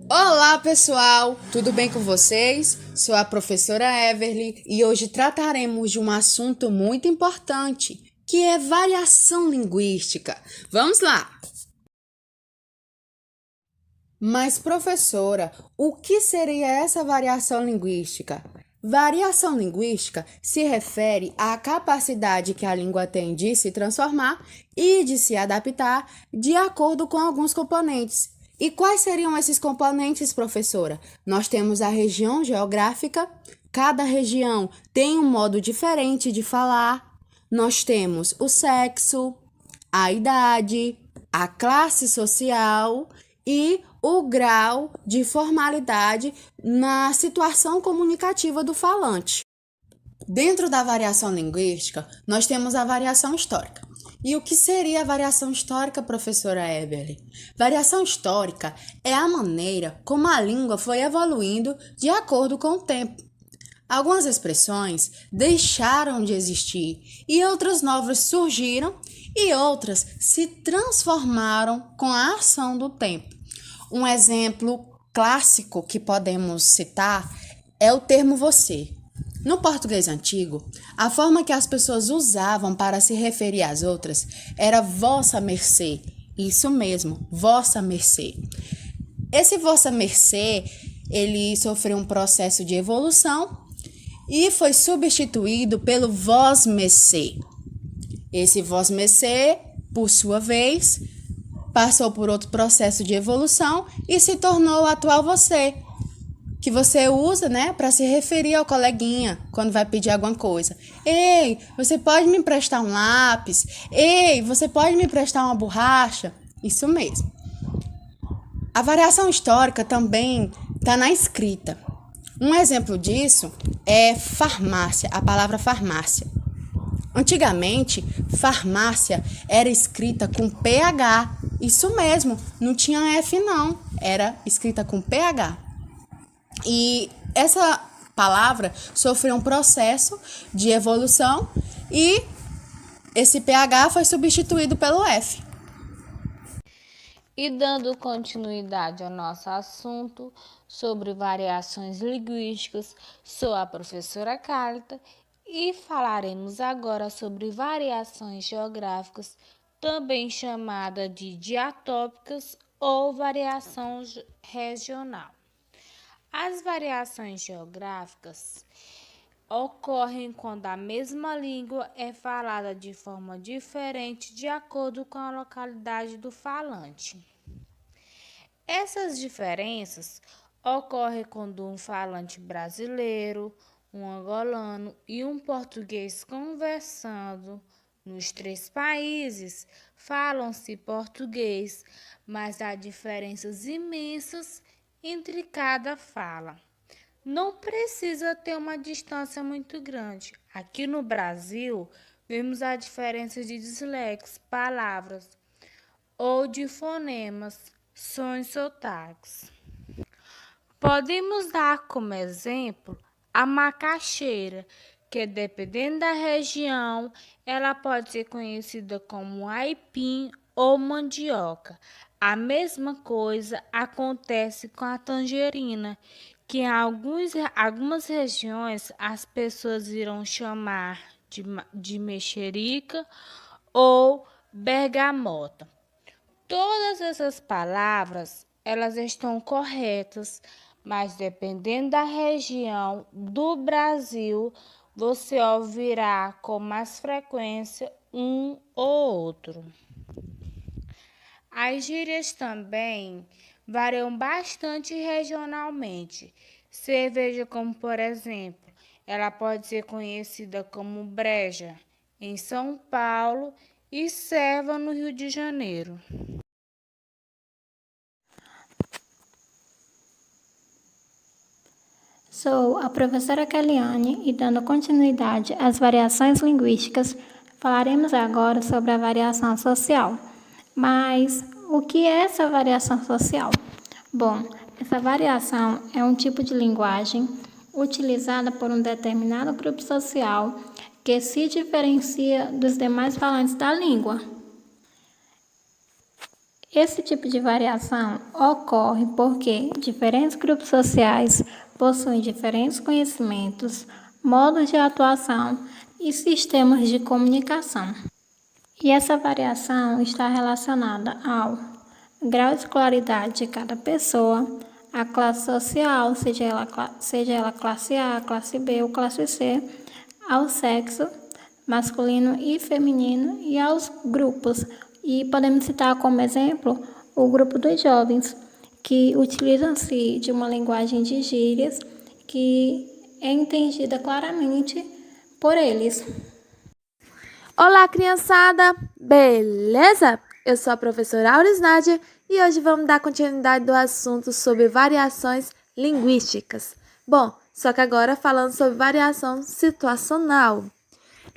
Olá, pessoal! Tudo bem com vocês? Sou a professora Everly e hoje trataremos de um assunto muito importante, que é variação linguística. Vamos lá! Mas, professora, o que seria essa variação linguística? Variação linguística se refere à capacidade que a língua tem de se transformar e de se adaptar de acordo com alguns componentes. E quais seriam esses componentes, professora? Nós temos a região geográfica, cada região tem um modo diferente de falar. Nós temos o sexo, a idade, a classe social e o grau de formalidade na situação comunicativa do falante. Dentro da variação linguística, nós temos a variação histórica. E o que seria a variação histórica, professora Everly? Variação histórica é a maneira como a língua foi evoluindo de acordo com o tempo. Algumas expressões deixaram de existir e outras novas surgiram e outras se transformaram com a ação do tempo. Um exemplo clássico que podemos citar é o termo você. No português antigo, a forma que as pessoas usavam para se referir às outras era vossa mercê. Isso mesmo, vossa mercê. Esse vossa mercê, ele sofreu um processo de evolução e foi substituído pelo vós-mercê. Esse vós-mercê, por sua vez, passou por outro processo de evolução e se tornou o atual você, que você usa, para se referir ao coleguinha quando vai pedir alguma coisa. Ei, você pode me emprestar um lápis? Ei, você pode me emprestar uma borracha? Isso mesmo. A variação histórica também está na escrita. Um exemplo disso é farmácia, a palavra farmácia. Antigamente, farmácia era escrita com PH. Isso mesmo, não tinha F não, era escrita com PH. E essa palavra sofreu um processo de evolução e esse PH foi substituído pelo F. E dando continuidade ao nosso assunto sobre variações linguísticas, sou a professora Carlita e falaremos agora sobre variações geográficas, também chamada de diatópicas ou variação regional. As variações geográficas ocorrem quando a mesma língua é falada de forma diferente de acordo com a localidade do falante. Essas diferenças ocorrem quando um falante brasileiro, um angolano e um português conversando nos três países falam-se português, mas há diferenças imensas entre cada fala. Não precisa ter uma distância muito grande. Aqui no Brasil, vemos a diferença de dislexes, palavras, ou de fonemas, sons e sotaques. Podemos dar como exemplo a macaxeira, que dependendo da região, ela pode ser conhecida como aipim ou mandioca. A mesma coisa acontece com a tangerina, que em algumas regiões as pessoas irão chamar de mexerica ou bergamota. Todas essas palavras, elas estão corretas, mas dependendo da região do Brasil, você ouvirá com mais frequência um ou outro. As gírias também variam bastante regionalmente. Cerveja, como por exemplo, ela pode ser conhecida como breja em São Paulo e serva no Rio de Janeiro. Sou a professora Keliane e, dando continuidade às variações linguísticas, falaremos agora sobre a variação social. Mas o que é essa variação social? Bom, essa variação é um tipo de linguagem utilizada por um determinado grupo social que se diferencia dos demais falantes da língua. Esse tipo de variação ocorre porque diferentes grupos sociais possuem diferentes conhecimentos, modos de atuação e sistemas de comunicação. E essa variação está relacionada ao grau de escolaridade de cada pessoa, a classe social, seja ela classe A, classe B ou classe C, ao sexo masculino e feminino e aos grupos. E podemos citar como exemplo o grupo dos jovens, que utilizam-se de uma linguagem de gírias que é entendida claramente por eles. Olá, criançada! Beleza? Eu sou a professora Auris Nádia e hoje vamos dar continuidade do assunto sobre variações linguísticas. Bom, só que agora falando sobre variação situacional.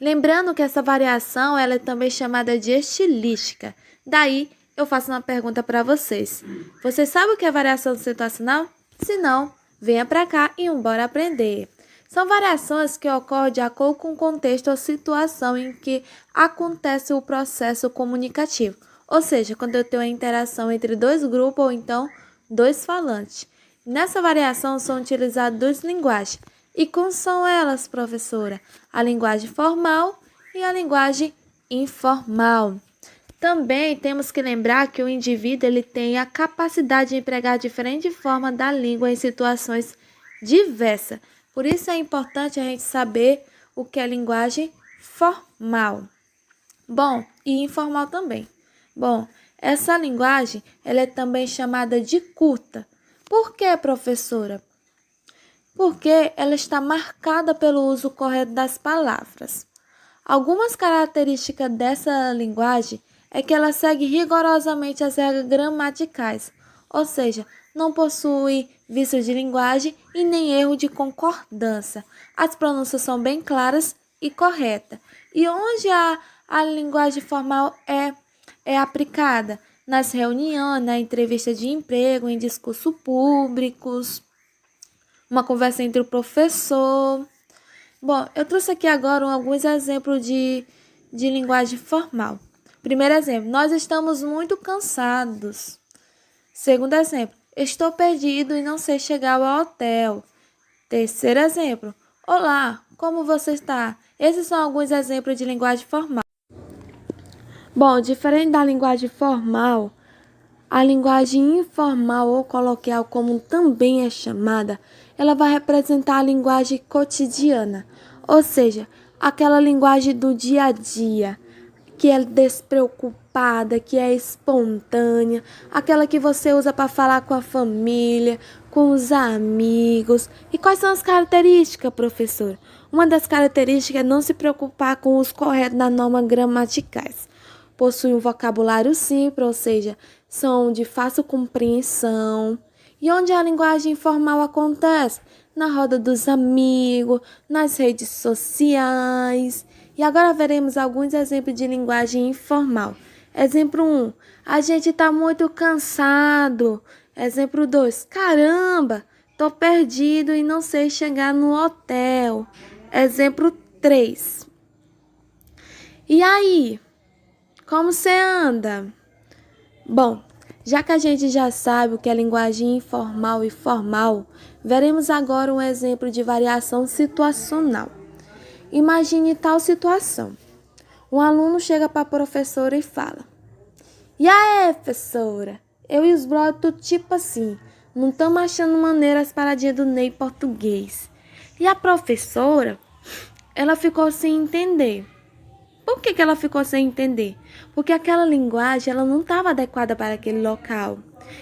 Lembrando que essa variação ela é também chamada de estilística. Daí, eu faço uma pergunta para vocês. Vocês sabem o que é variação situacional? Se não, venha para cá e bora aprender. São variações que ocorrem de acordo com o contexto ou situação em que acontece o processo comunicativo. Ou seja, quando eu tenho a interação entre dois grupos ou então dois falantes. Nessa variação são utilizadas duas linguagens. E como são elas, professora? A linguagem formal e a linguagem informal. Também temos que lembrar que o indivíduo ele tem a capacidade de empregar diferente forma da língua em situações diversas. Por isso é importante a gente saber o que é linguagem formal. Bom, e informal também. Bom, essa linguagem ela é também chamada de curta. Por quê, professora? Porque ela está marcada pelo uso correto das palavras. Algumas características dessa linguagem é que ela segue rigorosamente as regras gramaticais, ou seja, não possui vício de linguagem e nem erro de concordância. As pronúncias são bem claras e corretas. E onde a linguagem formal é aplicada? Nas reuniões, na entrevista de emprego, em discursos públicos, uma conversa entre o professor. Bom, eu trouxe aqui agora alguns exemplos de linguagem formal. Primeiro exemplo, nós estamos muito cansados. Segundo exemplo, estou perdido e não sei chegar ao hotel. Terceiro exemplo, olá, como você está? Esses são alguns exemplos de linguagem formal. Bom, diferente da linguagem formal, a linguagem informal ou coloquial, como também é chamada, ela vai representar a linguagem cotidiana, ou seja, aquela linguagem do dia a dia, que é despreocupada, que é espontânea, aquela que você usa para falar com a família, com os amigos. E quais são as características, professor? Uma das características é não se preocupar com os corretos das normas gramaticais. Possui um vocabulário simples, ou seja, são de fácil compreensão. E onde a linguagem informal acontece? Na roda dos amigos, nas redes sociais. E agora veremos alguns exemplos de linguagem informal. Exemplo 1. A gente está muito cansado. Exemplo 2. Caramba, tô perdido e não sei chegar no hotel. Exemplo 3. E aí? Como você anda? Bom, já que a gente já sabe o que é linguagem informal e formal, veremos agora um exemplo de variação situacional. Imagine tal situação. Um aluno chega para a professora e fala: E aí, professora? Eu e os brothers tudo tipo assim, não estamos achando maneiras para dia do Ney português. E a professora, ela ficou sem entender. Por que ela ficou sem entender? Porque aquela linguagem ela não estava adequada para aquele local.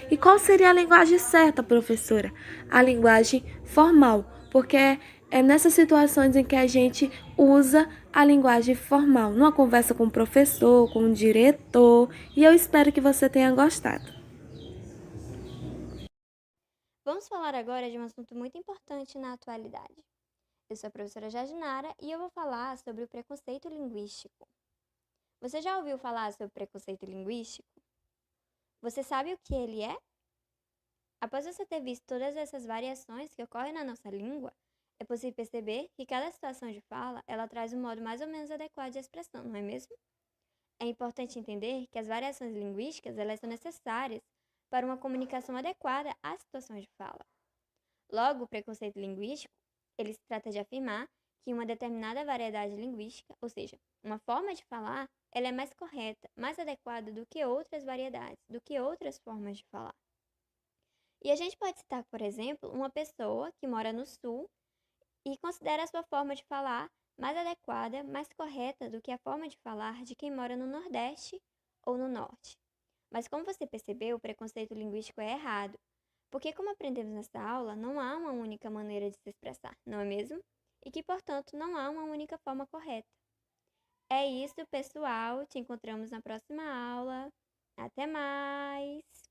E qual seria a linguagem certa, professora? A linguagem formal, porque é nessas situações em que a gente usa a linguagem formal, numa conversa com o professor, com o diretor, e eu espero que você tenha gostado. Vamos falar agora de um assunto muito importante na atualidade. Eu sou a professora Jardinara e eu vou falar sobre o preconceito linguístico. Você já ouviu falar sobre preconceito linguístico? Você sabe o que ele é? Após você ter visto todas essas variações que ocorrem na nossa língua, é possível perceber que cada situação de fala, ela traz um modo mais ou menos adequado de expressão, não é mesmo? É importante entender que as variações linguísticas elas são necessárias para uma comunicação adequada às situações de fala. Logo, o preconceito linguístico, ele se trata de afirmar que uma determinada variedade linguística, ou seja, uma forma de falar, ela é mais correta, mais adequada do que outras variedades, do que outras formas de falar. E a gente pode citar, por exemplo, uma pessoa que mora no sul e considera a sua forma de falar mais adequada, mais correta do que a forma de falar de quem mora no Nordeste ou no Norte. Mas como você percebeu, o preconceito linguístico é errado, porque como aprendemos nessa aula, não há uma única maneira de se expressar, não é mesmo? E que, portanto, não há uma única forma correta. É isso, pessoal. Te encontramos na próxima aula. Até mais!